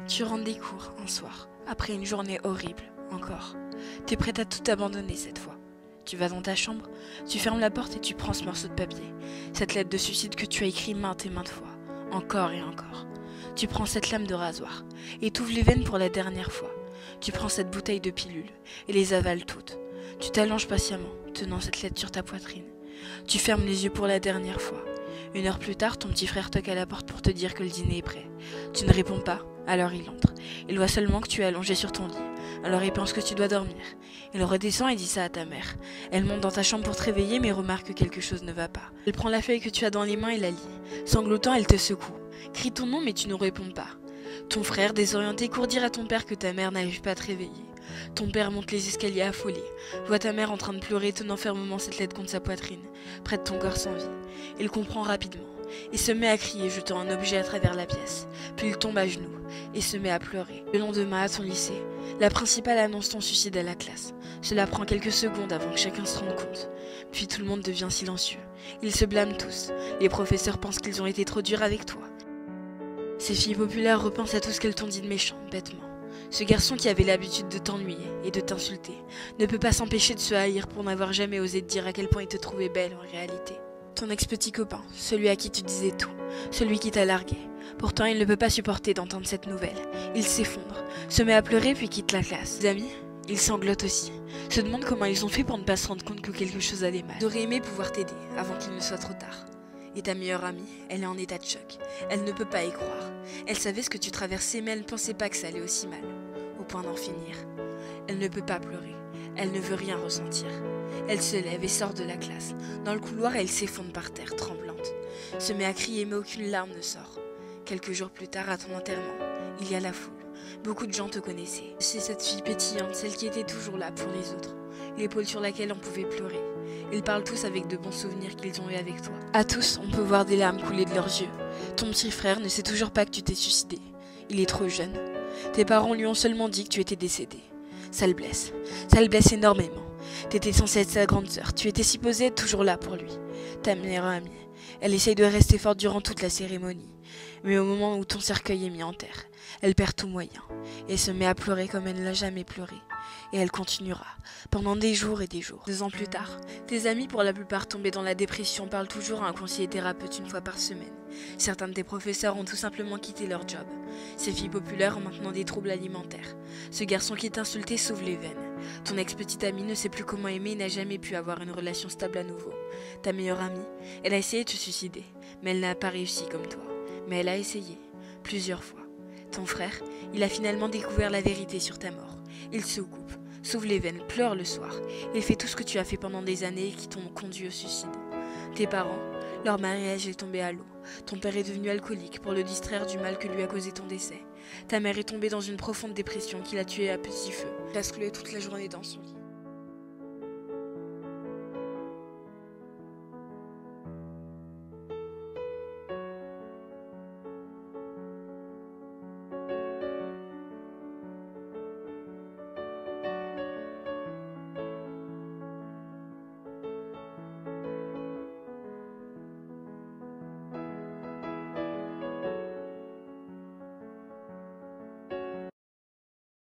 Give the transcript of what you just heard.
Tu rentres des cours un soir, après une journée horrible, encore. T'es prête à tout abandonner cette fois. Tu vas dans ta chambre, tu fermes la porte et tu prends ce morceau de papier, cette lettre de suicide que tu as écrit maintes et maintes fois, encore et encore. Tu prends cette lame de rasoir et t'ouvres les veines pour la dernière fois. Tu prends cette bouteille de pilules et les avales toutes. Tu t'allonges patiemment, tenant cette lettre sur ta poitrine. Tu fermes les yeux pour la dernière fois. 1 heure plus tard, ton petit frère toque à la porte pour te dire que le dîner est prêt. Tu ne réponds pas, alors il entre. Il voit seulement que tu es allongé sur ton lit. Alors il pense que tu dois dormir. Il redescend et dit ça à ta mère. Elle monte dans ta chambre pour te réveiller mais remarque que quelque chose ne va pas. Elle prend la feuille que tu as dans les mains et la lit. Sanglotant, elle te secoue. Crie ton nom mais tu ne réponds pas. Ton frère, désorienté, court dire à ton père que ta mère n'arrive pas à te réveiller. Ton père monte les escaliers affolé, voit ta mère en train de pleurer, tenant fermement cette lettre contre sa poitrine, près de ton corps sans vie. Il comprend rapidement, et se met à crier, jetant un objet à travers la pièce. Puis il tombe à genoux, et se met à pleurer. Le lendemain, à ton lycée, la principale annonce ton suicide à la classe. Cela prend quelques secondes avant que chacun se rende compte. Puis tout le monde devient silencieux. Ils se blâment tous. Les professeurs pensent qu'ils ont été trop durs avec toi. Ces filles populaires repensent à tout ce qu'elles t'ont dit de méchant, bêtement. Ce garçon qui avait l'habitude de t'ennuyer et de t'insulter ne peut pas s'empêcher de se haïr pour n'avoir jamais osé te dire à quel point il te trouvait belle en réalité. Ton ex-petit copain, celui à qui tu disais tout, celui qui t'a largué. Pourtant, il ne peut pas supporter d'entendre cette nouvelle. Il s'effondre, se met à pleurer puis quitte la classe. Ses amis, ils sanglotent aussi, se demandent comment ils ont fait pour ne pas se rendre compte que quelque chose allait mal. Ils auraient aimé pouvoir t'aider avant qu'il ne soit trop tard. Et ta meilleure amie, elle est en état de choc. Elle ne peut pas y croire. Elle savait ce que tu traversais, mais elle ne pensait pas que ça allait aussi mal, au point d'en finir. Elle ne peut pas pleurer. Elle ne veut rien ressentir. Elle se lève et sort de la classe. Dans le couloir, elle s'effondre par terre, tremblante. Se met à crier, mais aucune larme ne sort. Quelques jours plus tard, à ton enterrement, il y a la foule. Beaucoup de gens te connaissaient. C'est cette fille pétillante, celle qui était toujours là pour les autres. L'épaule sur laquelle on pouvait pleurer. Ils parlent tous avec de bons souvenirs qu'ils ont eu avec toi. À tous, on peut voir des larmes couler de leurs yeux. Ton petit frère ne sait toujours pas que tu t'es suicidé. Il est trop jeune. Tes parents lui ont seulement dit que tu étais décédé. Ça le blesse. Ça le blesse énormément. T'étais censée être sa grande sœur. Tu étais supposée être toujours là pour lui. Ta meilleure amie. Elle essaye de rester forte durant toute la cérémonie. Mais au moment où ton cercueil est mis en terre, elle perd tout moyen. Et se met à pleurer comme elle n'a jamais pleuré. Et elle continuera, pendant des jours et des jours. 2 ans plus tard, tes amis, pour la plupart tombés dans la dépression, parlent toujours à un conseiller thérapeute 1 fois par semaine. Certains de tes professeurs ont tout simplement quitté leur job. Ces filles populaires ont maintenant des troubles alimentaires. Ce garçon qui est insulté s'ouvre les veines. Ton ex-petite amie ne sait plus comment aimer et n'a jamais pu avoir une relation stable à nouveau. Ta meilleure amie, elle a essayé de se suicider, mais elle n'a pas réussi comme toi. Mais elle a essayé, plusieurs fois. Ton frère, il a finalement découvert la vérité sur ta mort. Il se coupe, s'ouvre les veines, pleure le soir. Il fait tout ce que tu as fait pendant des années et qui t'ont conduit au suicide. Tes parents, leur mariage est tombé à l'eau. Ton père est devenu alcoolique pour le distraire du mal que lui a causé ton décès. Ta mère est tombée dans une profonde dépression qui l'a tuée à petit feu. Il a secoué toute la journée dans son lit.